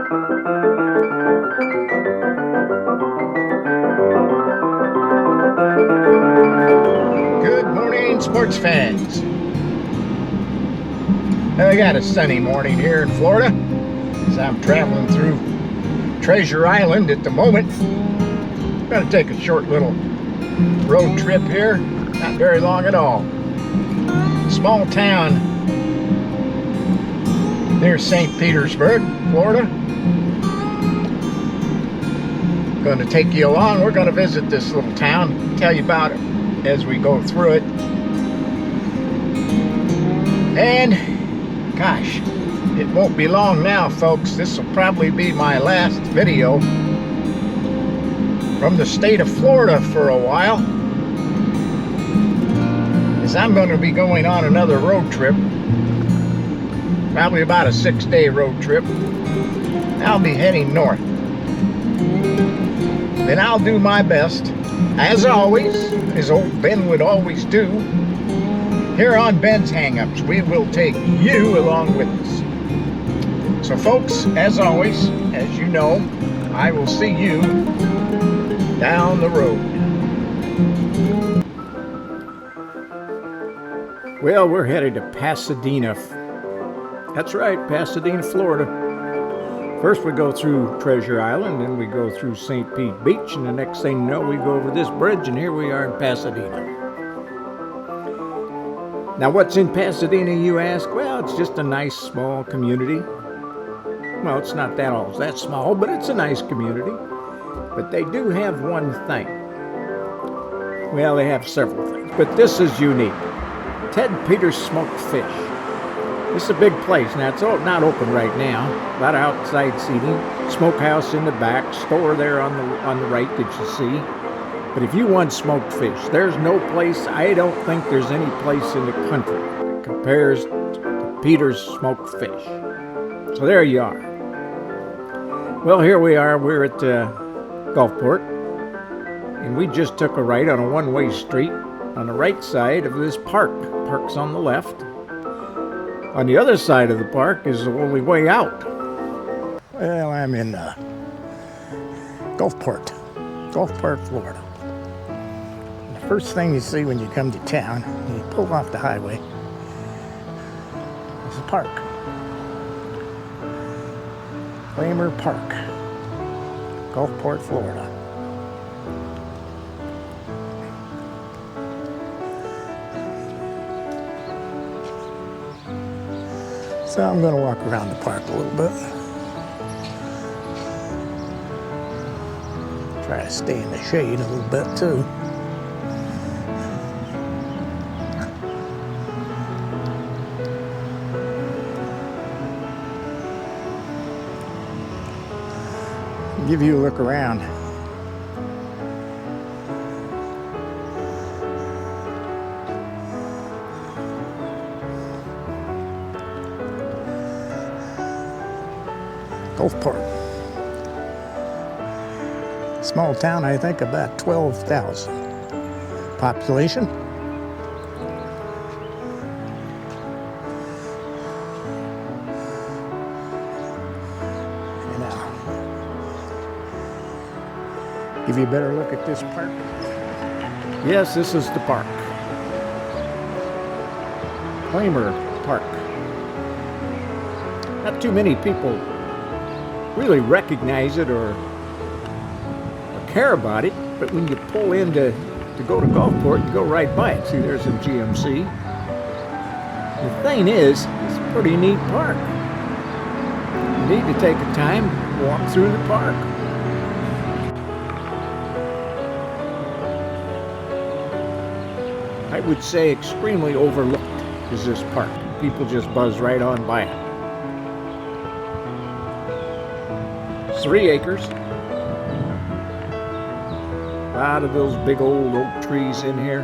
Good morning, sports fans. I got a sunny morning here in Florida as I'm traveling through Treasure Island at the moment. I'm going to take a short little road trip here, not very long at all. Small town near St. Petersburg, Florida. I'm going to take you along. We're going to visit this little town, tell you about it as we go through it. And gosh, it won't be long now, folks. This will probably be my last video from the state of Florida for a while, as I'm going to be going on another road trip, probably about a 6-day road trip. I'll be heading north. Then I'll do my best, as always, as old Ben would always do. Here on Ben's Hang-Ups, we will take you along with us. So folks, as always, as you know, I will see you down the road. Well, we're headed to Pasadena. That's right, Pasadena, Florida. First we go through Treasure Island, then we go through St. Pete Beach, and the next thing you know, we go over this bridge, and here we are in Pasadena. Now, what's in Pasadena, you ask? Well, it's just a nice small community. Well, it's not that small, but it's a nice community. But they do have one thing. Well, they have several things, but this is unique. Ted Peters Smoked Fish. This is a big place. Now, it's not open right now. A lot of outside seating. Smokehouse in the back. Store there on the right that you see. But if you want smoked fish, there's no place, I don't think there's any place in the country that compares to Peters Smoked Fish. So there you are. Well, here we are. We're at GolfPort. And we just took a right on a one-way street on the right side of this park. Park's on the left. On the other side of the park is the only way out. Well, I'm in GolfPort, Florida. The first thing you see when you come to town, you pull off the highway, is a park. Claimer Park, GolfPort, Florida. So I'm going to walk around the park a little bit. Try to stay in the shade a little bit too. Give you a look around. GolfPort. Small town, I think about 12,000 population. And now, give you a better look at this park. Yes, this is the park. Claimer Park. Not too many people really recognize it or care about it, but when you pull in to go to GolfPort, you go right by it. See, there's a GMC. The thing is, it's a pretty neat park. You need to take a time, walk through the park. I would say extremely overlooked is this park. People just buzz right on by it. 3 acres. A lot of those big old oak trees in here.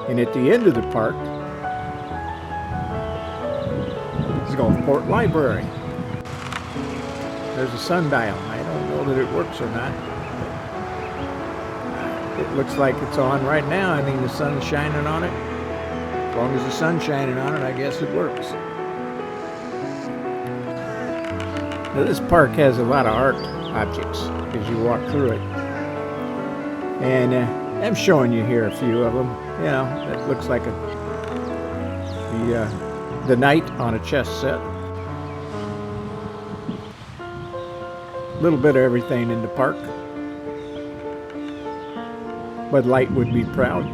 And at the end of the park is GolfPort Library. There's a sundial. I don't know that it works or not. It looks like it's on right now. I mean, the sun's shining on it. As long as the sun's shining on it, I guess it works. Now, this park has a lot of art objects as you walk through it. And I'm showing you here a few of them. You know, that looks like the knight on a chess set. A little bit of everything in the park. Bud Light would be proud.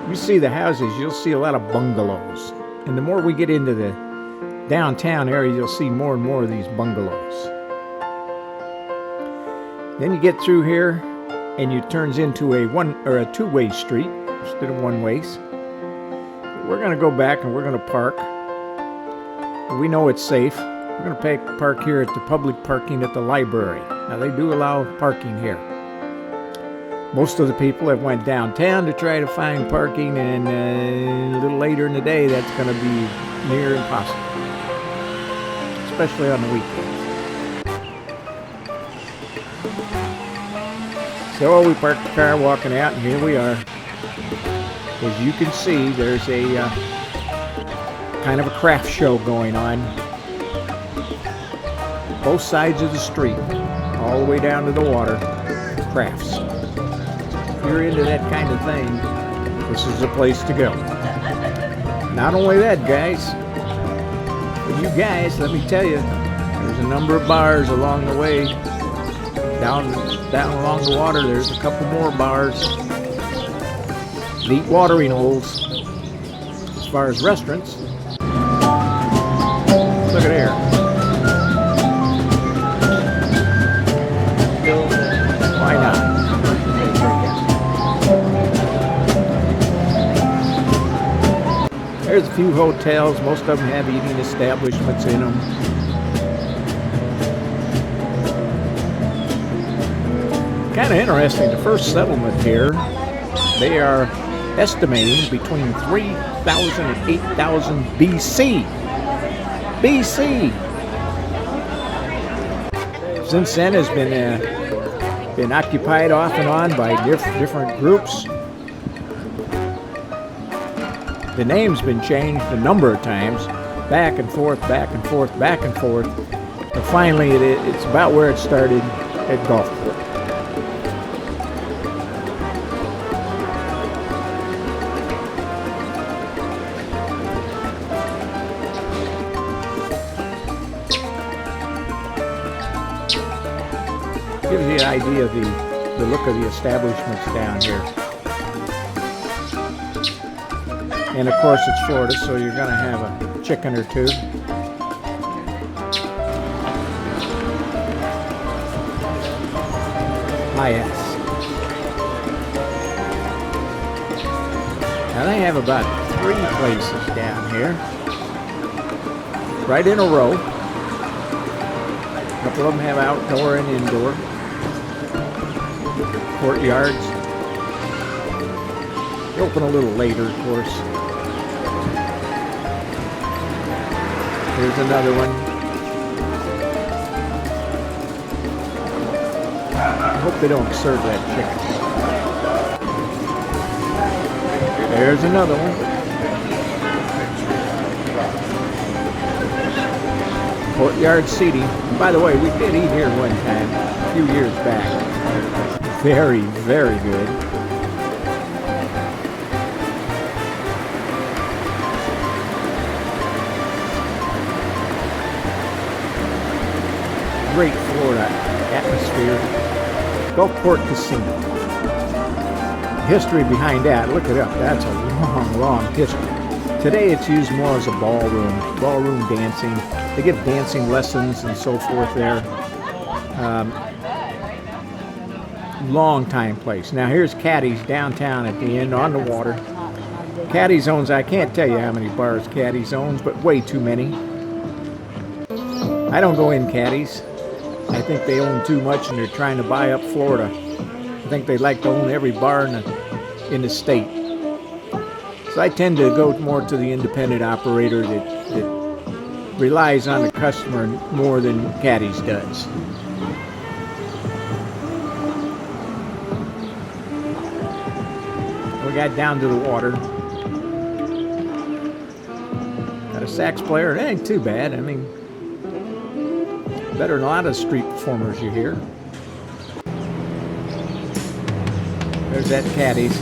You see the houses, you'll see a lot of bungalows. And the more we get into the downtown area, you'll see more and more of these bungalows. Then you get through here and it turns into a two-way street instead of one-ways. We're going to go back and we're going to park. We know it's safe. We're going to park here at the public parking at the library. Now they do allow parking here. Most of the people have went downtown to try to find parking, and a little later in the day that's going to be near impossible, especially on the weekends. So we parked the car walking out, and here we are. As you can see, there's a kind of a craft show going on. Both sides of the street, all the way down to the water, crafts. If you're into that kind of thing, this is the place to go. Not only that, guys, but you guys, let me tell you, there's a number of bars along the way. Down along the water, there's a couple more bars. Neat watering holes. As far as restaurants, look at here. Why not? There's a few hotels. Most of them have eating establishments in them. Kind of interesting. The first settlement here, they are estimating between 3,000 and 8,000 BC. BC. Since then, has been occupied off and on by different groups. The name's been changed a number of times, back and forth, back and forth, back and forth. But finally, it's about where it started at GolfPort. Gives you an idea of the look of the establishments down here. And of course it's Florida, so you're going to have a chicken or two. Ah, yes. Now they have about 3 places down here, right in a row. A couple of them have outdoor and indoor courtyards. They open a little later, of course. Here's another one. I hope they don't serve that chicken. There's another one. Courtyard seating. By the way, we did eat here one time, a few years back. Very, very good. Great Florida atmosphere. GolfPort Casino. History behind that, look it up. That's a long, long history. Today it's used more as a ballroom dancing. They give dancing lessons and so forth there. Long time place. Now here's Caddy's downtown at the end on the water. Caddy's owns, I can't tell you how many bars Caddy's owns, but way too many. I don't go in Caddy's. I think they own too much and they're trying to buy up Florida. I think they like to own every bar in the state. So I tend to go more to the independent operator that relies on the customer more than Caddy's does. We got down to the water. sax player. It ain't too bad. I mean, better than a lot of street performers you hear. There's that Caddy's.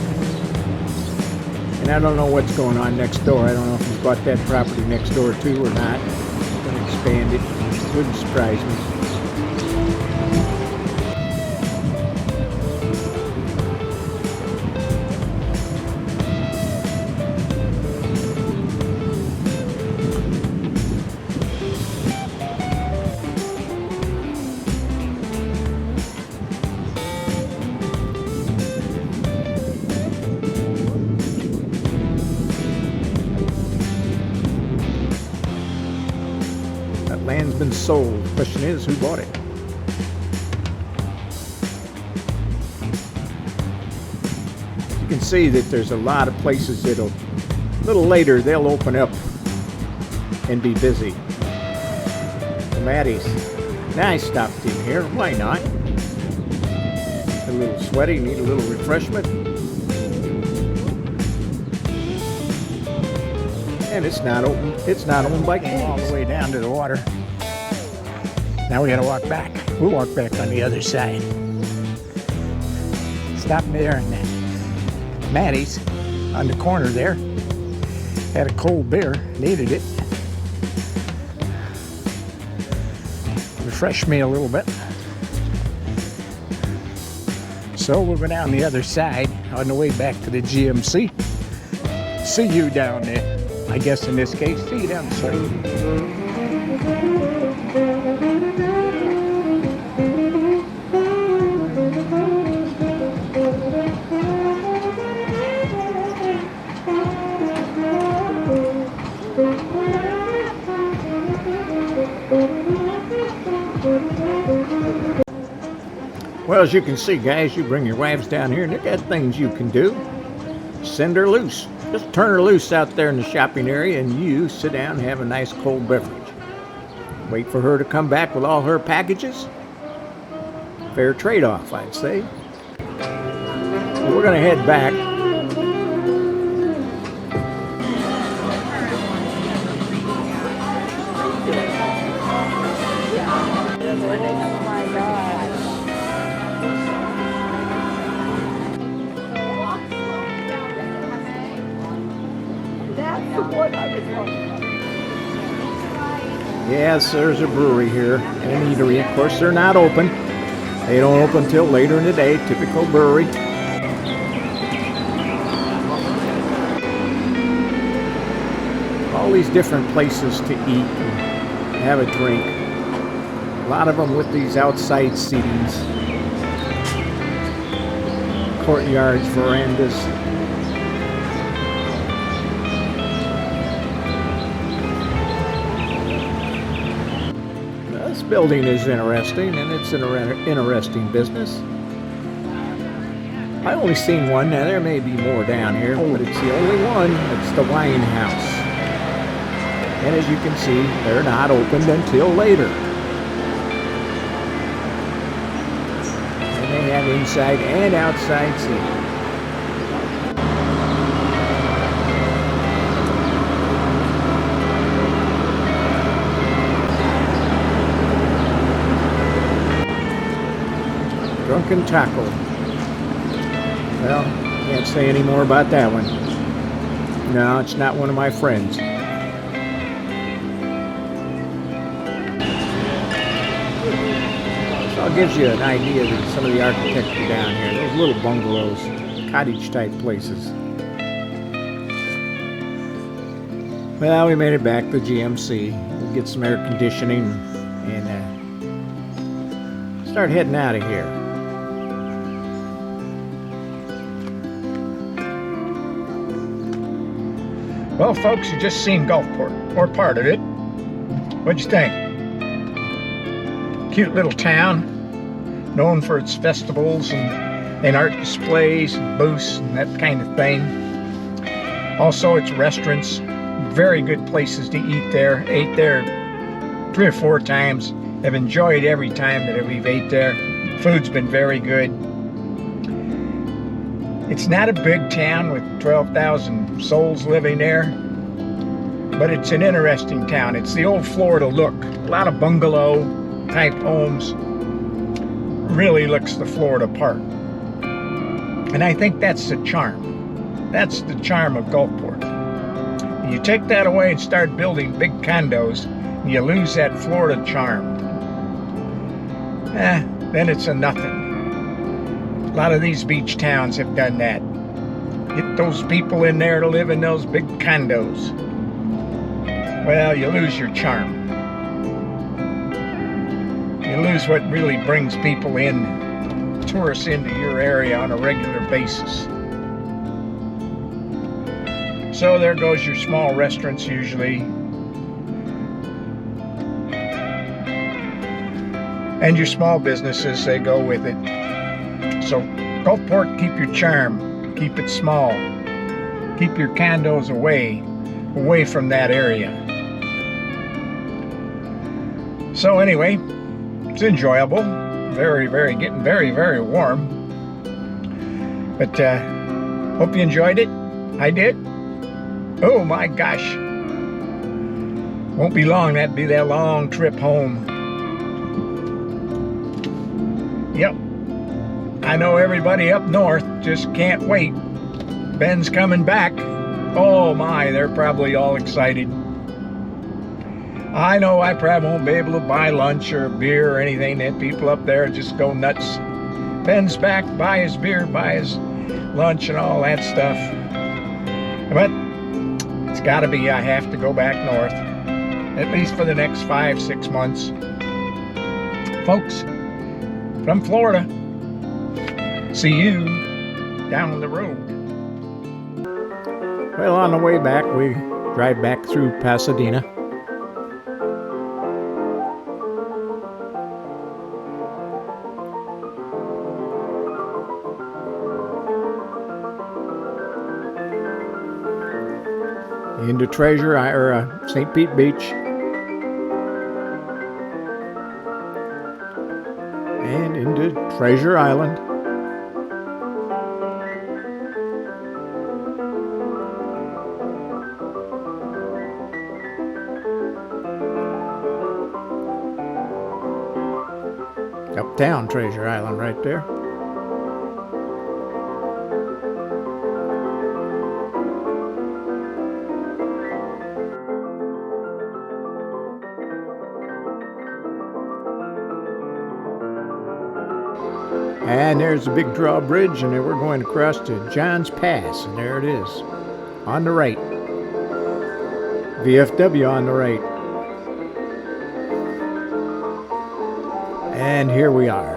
And I don't know what's going on next door. I don't know if he's bought that property next door too or not. He's going to expand it. Wouldn't surprise me. Land's been sold. The question is, who bought it? You can see that there's a lot of places that'll, a little later, they'll open up and be busy. The Maddie's. Now I stopped in here. Why not? A little sweaty, need a little refreshment. And it's not open. It's not owned by kids. All the way down to the water. Now we gotta walk back. We'll walk back on the other side. Stop there and Maddie's on the corner there. Had a cold beer, needed it. Refreshed me a little bit. So we'll go down the other side on the way back to the GMC. See you down there. I guess in this case, see you down the street. Well, as you can see, guys, you bring your wives down here and they got things you can do. Send her loose. Just turn her loose out there in the shopping area and you sit down and have a nice cold beverage. Wait for her to come back with all her packages. Fair trade-off, I'd say. So we're going to head back. Oh my God. That's the one I was talking about. Yes, there's a brewery here and an eatery. Of course, they're not open. They don't open until later in the day. Typical brewery. All these different places to eat and have a drink. A lot of them with these outside seatings. Courtyards, verandas. This building is interesting, and it's an interesting business. I only seen one. Now there may be more down here, but it's the only one. It's the wine house. And as you can see, they're not opened until later. And they have inside and outside seating. Drunken Taco. Well, can't say any more about that one. No, it's not one of my friends. So it gives you an idea of some of the architecture down here. Those little bungalows, cottage type places. Well, we made it back to GMC. We'll get some air conditioning and start heading out of here. Well, folks, you just seen Gulfport, or part of it. What'd you think? Cute little town, known for its festivals and art displays and booths and that kind of thing. Also, its restaurants, very good places to eat there. Ate there 3 or 4 times. Have enjoyed every time that we've ate there. Food's been very good. It's not a big town with 12,000 souls living there, but it's an interesting town. It's the old Florida look. A lot of bungalow type homes. Really looks the Florida part. And I think that's the charm. That's the charm of Gulfport. You take that away and start building big condos, you lose that Florida charm. Then it's a nothing. A lot of these beach towns have done that. Get those people in there to live in those big condos. Well, you lose your charm. You lose what really brings people in, tourists into your area on a regular basis. So there goes your small restaurants usually. And your small businesses, they go with it. So Gulfport, keep your charm. Keep it small. Keep your condos away from that area. So anyway, it's enjoyable. Getting very, very warm. But hope you enjoyed it. I did. Oh my gosh. Won't be long. That'd be that long trip home. Yep. I know everybody up north just can't wait. Ben's coming back. Oh my, they're probably all excited. I know I probably won't be able to buy lunch or beer or anything. That people up there just go nuts. Ben's back, buy his beer, buy his lunch and all that stuff. But it's gotta be, I have to go back north. At least for the next 5-6 months. Folks, from Florida, see you down the road. Well, on the way back, we drive back through Pasadena. Into St. Pete Beach. And into Treasure Island. Uptown Treasure Island right there. And there's the big drawbridge, and then we're going across to John's Pass, and there it is, on the right. VFW on the right. And here we are.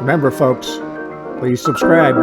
Remember, folks, please subscribe.